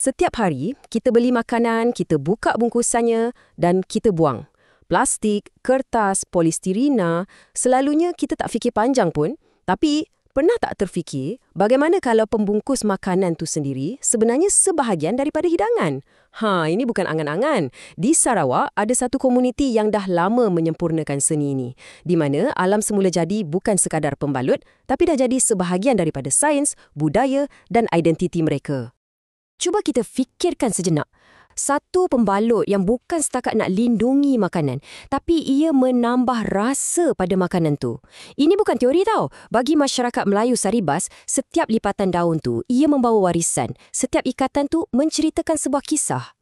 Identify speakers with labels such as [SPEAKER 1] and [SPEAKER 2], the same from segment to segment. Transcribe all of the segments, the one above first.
[SPEAKER 1] Setiap hari, kita beli makanan, kita buka bungkusannya dan kita buang. Plastik, kertas, polistirina, selalunya kita tak fikir panjang pun. Tapi, pernah tak terfikir bagaimana kalau pembungkus makanan tu sendiri sebenarnya sebahagian daripada hidangan? Ini bukan angan-angan. Di Sarawak, ada satu komuniti yang dah lama menyempurnakan seni ini, di mana alam semula jadi bukan sekadar pembalut, tapi dah jadi sebahagian daripada sains, budaya dan identiti mereka. Cuba kita fikirkan sejenak. Satu pembalut yang bukan setakat nak lindungi makanan, tapi ia menambah rasa pada makanan tu. Ini bukan teori tau. Bagi masyarakat Melayu Saribas, setiap lipatan daun tu, ia membawa warisan. Setiap ikatan tu menceritakan sebuah kisah.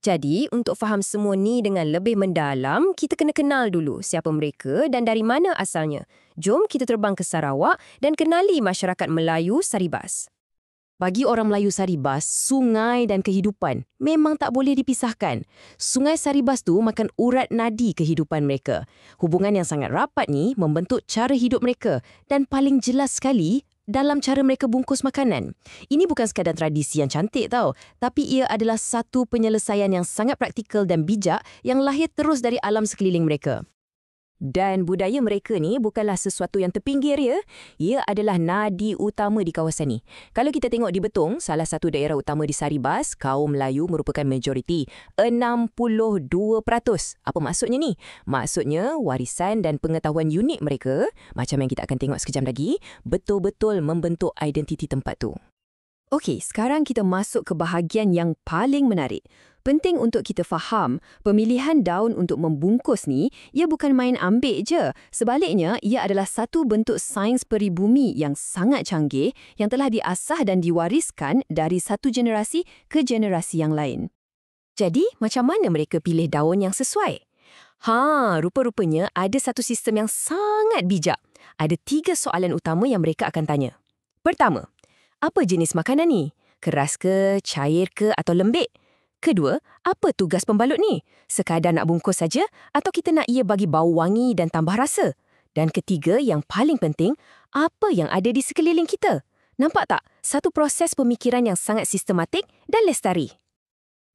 [SPEAKER 1] Jadi, untuk faham semua ni dengan lebih mendalam, kita kena kenal dulu siapa mereka dan dari mana asalnya. Jom kita terbang ke Sarawak dan kenali masyarakat Melayu Saribas. Bagi orang Melayu Saribas, sungai dan kehidupan memang tak boleh dipisahkan. Sungai Saribas tu makan urat nadi kehidupan mereka. Hubungan yang sangat rapat ni membentuk cara hidup mereka dan paling jelas sekali dalam cara mereka bungkus makanan. Ini bukan sekadar tradisi yang cantik tau, tapi ia adalah satu penyelesaian yang sangat praktikal dan bijak yang lahir terus dari alam sekeliling mereka. Dan budaya mereka ni bukanlah sesuatu yang terpinggir ya. Ia adalah nadi utama di kawasan ni. Kalau kita tengok di Betong, salah satu daerah utama di Saribas, kaum Melayu merupakan majoriti, 62%. Apa maksudnya ni? Maksudnya warisan dan pengetahuan unik mereka, macam yang kita akan tengok sekejap lagi, betul-betul membentuk identiti tempat tu. Okey, sekarang kita masuk ke bahagian yang paling menarik. Penting untuk kita faham, pemilihan daun untuk membungkus ni, ia bukan main ambil je. Sebaliknya, ia adalah satu bentuk sains peribumi yang sangat canggih yang telah diasah dan diwariskan dari satu generasi ke generasi yang lain. Jadi, macam mana mereka pilih daun yang sesuai? Rupa-rupanya ada satu sistem yang sangat bijak. Ada 3 soalan utama yang mereka akan tanya. Pertama, apa jenis makanan ni? Keras ke, cair ke atau lembik? Kedua, apa tugas pembalut ni? Sekadar nak bungkus saja atau kita nak ia bagi bau wangi dan tambah rasa? Dan ketiga, yang paling penting, apa yang ada di sekeliling kita? Nampak tak? Satu proses pemikiran yang sangat sistematik dan lestari.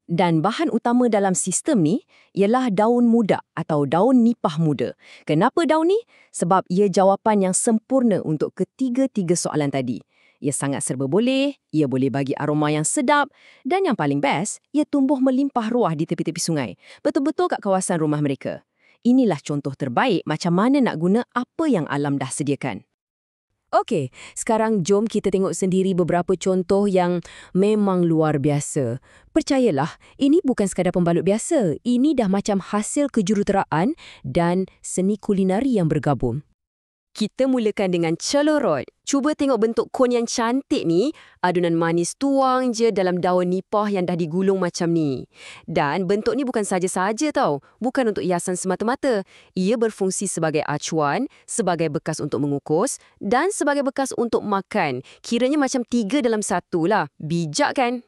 [SPEAKER 1] Dan bahan utama dalam sistem ni ialah daun muda atau daun nipah muda. Kenapa daun ni? Sebab ia jawapan yang sempurna untuk ketiga-tiga soalan tadi. Ia sangat serba boleh, ia boleh bagi aroma yang sedap dan yang paling best, ia tumbuh melimpah ruah di tepi-tepi sungai. Betul-betul kat kawasan rumah mereka. Inilah contoh terbaik macam mana nak guna apa yang alam dah sediakan. Okey, sekarang jom kita tengok sendiri beberapa contoh yang memang luar biasa. Percayalah, ini bukan sekadar pembalut biasa. Ini dah macam hasil kejuruteraan dan seni kulinari yang bergabung. Kita mulakan dengan celorot. Cuba tengok bentuk kon yang cantik ni. Adunan manis tuang je dalam daun nipah yang dah digulung macam ni. Dan bentuk ni bukan saja-saja tau. Bukan untuk hiasan semata-mata. Ia berfungsi sebagai acuan, sebagai bekas untuk mengukus dan sebagai bekas untuk makan. Kiranya macam 3 dalam 1 lah. Bijak kan?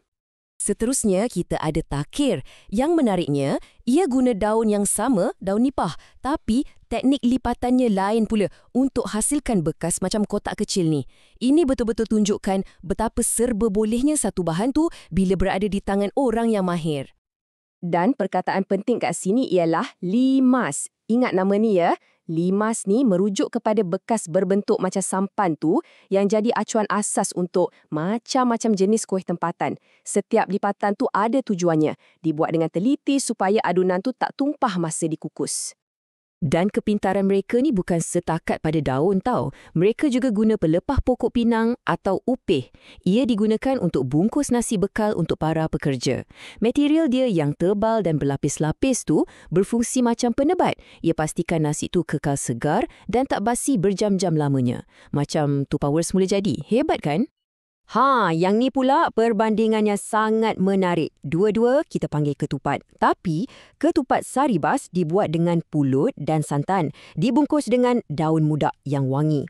[SPEAKER 1] Seterusnya, kita ada takir. Yang menariknya, ia guna daun yang sama, daun nipah. Tapi, teknik lipatannya lain pula untuk hasilkan bekas macam kotak kecil ni. Ini betul-betul tunjukkan betapa serba bolehnya satu bahan tu bila berada di tangan orang yang mahir. Dan perkataan penting kat sini ialah limas. Ingat nama ni ya. Limas ni merujuk kepada bekas berbentuk macam sampan tu yang jadi acuan asas untuk macam-macam jenis kuih tempatan. Setiap lipatan tu ada tujuannya. Dibuat dengan teliti supaya adunan tu tak tumpah masa dikukus. Dan kepintaran mereka ni bukan setakat pada daun tau. Mereka juga guna pelepah pokok pinang atau upih. Ia digunakan untuk bungkus nasi bekal untuk para pekerja. Material dia yang tebal dan berlapis-lapis tu berfungsi macam penebat. Ia pastikan nasi tu kekal segar dan tak basi berjam-jam lamanya. Macam Tupperware semula jadi. Hebat kan? Yang ni pula perbandingannya sangat menarik. Dua-dua kita panggil ketupat. Tapi, ketupat Saribas dibuat dengan pulut dan santan. Dibungkus dengan daun muda yang wangi.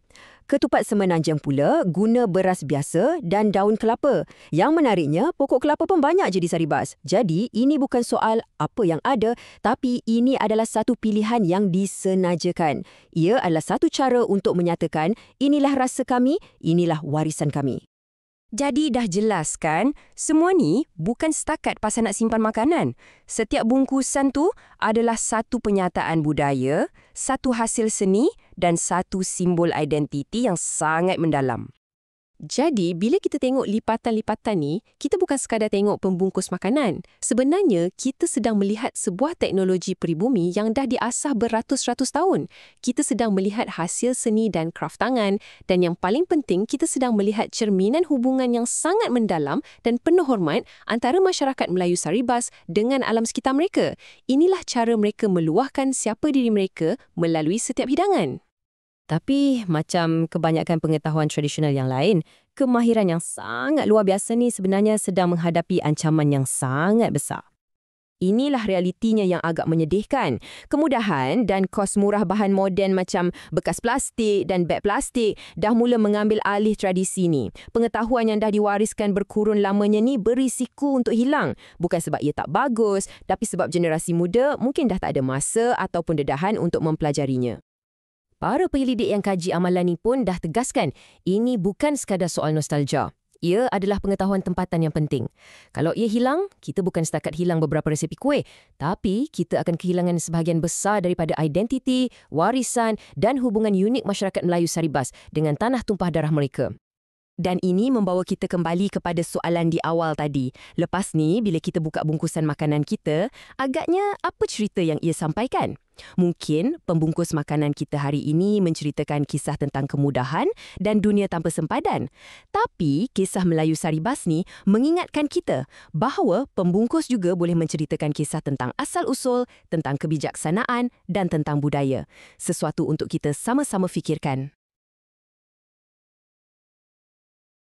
[SPEAKER 1] Ketupat Semenanjung pula guna beras biasa dan daun kelapa. Yang menariknya, pokok kelapa pun banyak je di Saribas. Jadi, ini bukan soal apa yang ada, tapi ini adalah satu pilihan yang disenajakan. Ia adalah satu cara untuk menyatakan, inilah rasa kami, inilah warisan kami.
[SPEAKER 2] Jadi dah jelas kan, semua ni bukan setakat pasal nak simpan makanan. Setiap bungkusan tu adalah satu penyataan budaya, satu hasil seni dan satu simbol identiti yang sangat mendalam.
[SPEAKER 1] Jadi, bila kita tengok lipatan-lipatan ni, kita bukan sekadar tengok pembungkus makanan. Sebenarnya, kita sedang melihat sebuah teknologi peribumi yang dah diasah beratus-ratus tahun. Kita sedang melihat hasil seni dan kraf tangan, dan yang paling penting, kita sedang melihat cerminan hubungan yang sangat mendalam dan penuh hormat antara masyarakat Melayu Saribas dengan alam sekitar mereka. Inilah cara mereka meluahkan siapa diri mereka melalui setiap hidangan.
[SPEAKER 2] Tapi macam kebanyakan pengetahuan tradisional yang lain, kemahiran yang sangat luar biasa ni sebenarnya sedang menghadapi ancaman yang sangat besar. Inilah realitinya yang agak menyedihkan. Kemudahan dan kos murah bahan moden macam bekas plastik dan beg plastik dah mula mengambil alih tradisi ni. Pengetahuan yang dah diwariskan berkurun lamanya ni berisiko untuk hilang. Bukan sebab ia tak bagus, tapi sebab generasi muda mungkin dah tak ada masa ataupun dedahan untuk mempelajarinya. Para penyelidik yang kaji amalan ni pun dah tegaskan, ini bukan sekadar soal nostalgia. Ia adalah pengetahuan tempatan yang penting. Kalau ia hilang, kita bukan setakat hilang beberapa resepi kuih, tapi kita akan kehilangan sebahagian besar daripada identiti, warisan dan hubungan unik masyarakat Melayu Saribas dengan tanah tumpah darah mereka. Dan ini membawa kita kembali kepada soalan di awal tadi. Lepas ni, bila kita buka bungkusan makanan kita, agaknya apa cerita yang ia sampaikan? Mungkin pembungkus makanan kita hari ini menceritakan kisah tentang kemudahan dan dunia tanpa sempadan. Tapi kisah Melayu Saribas ni mengingatkan kita bahawa pembungkus juga boleh menceritakan kisah tentang asal-usul, tentang kebijaksanaan dan tentang budaya. Sesuatu untuk kita sama-sama fikirkan.